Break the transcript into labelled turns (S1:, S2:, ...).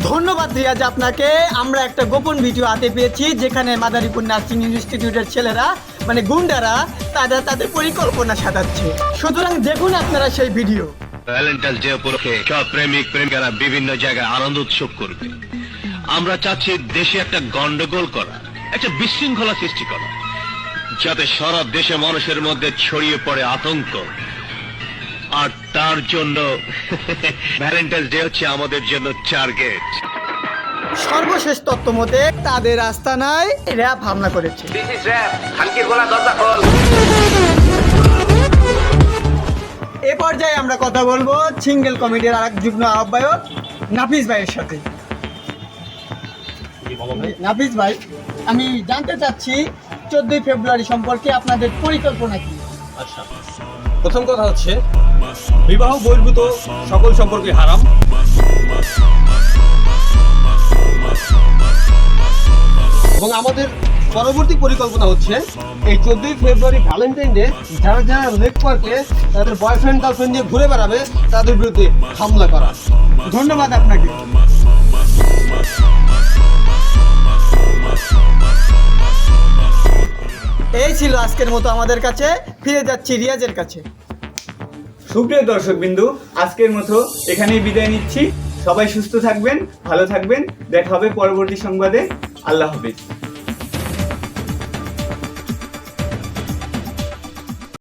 S1: ধন্যবাদ রিয়াজ আপনাকে। আমরা একটা গোপন ভিডিও হাতে পেয়েছি যেখানে মাদারীপুর নার্সিং ইনস্টিটিউটের ছেলেরা মানে গুন্ডারা তাদের পরিকল্পনা সাজাচ্ছে। সুতরাং দেখুন আপনারা সেই ভিডিও।
S2: ভ্যালেন্টাইন্স ডে উপলক্ষে সব প্রেমিক প্রেমিকারা বিভিন্ন জায়গায় আনন্দ উৎসব করবে। আমরা চাচ্ছি দেশে একটা গন্ডগোল করা, একটা বিশৃঙ্খলা সৃষ্টি করা, যাতে সারা দেশে মানুষের মধ্যে ছড়িয়ে পড়ে আতঙ্ক। আর তার জন্য ভ্যালেন্টাইন্স ডে হচ্ছে আমাদের জন্য টার্গেট।
S1: সর্বশেষ তথ্য মতে তাদের আস্তানায় র‍্যাব হামলা করেছে। এ পর্যায়ে আমরা কথা বলবো সিঙ্গেল কমিটির আরেক যুগ্ম আহ্বায়ক নাফিস ভাইয়ের সাথে। নাফিস ভাই, আমি জানতে চাচ্ছি 14 ফেব্রুয়ারি সম্পর্কে আপনাদের পরিকল্পনা কি?
S3: আচ্ছা, প্রথম কথা হচ্ছে বিবাহ বহির্ভূত সকল সম্পর্কে হারাম। এবং আমাদের পরবর্তী পরিকল্পনা হচ্ছে এই 14 ফেব্রুয়ারি ভ্যালেন্টাইন ডে যারা যারা রেপ করকে তাদের বয়ফ্রেন্ড গার্লফ্রেন্ড নিয়ে ঘুরে বেড়াবে তাদের বিরুদ্ধে হামলা করা।
S1: ধন্যবাদ আপনাকে। এই ছিল আজকের মতো আমাদের কাছে। ফিরে যাচ্ছি রিয়াজের কাছে।
S4: সুপ্রিয় দর্শকবিন্দু, আজকের মতো এখানেই বিদায় নিচ্ছি। সবাই সুস্থ থাকবেন, ভালো থাকবেন। দেখা হবে পরবর্তী সংবাদে। আল্লাহ হাফেজ।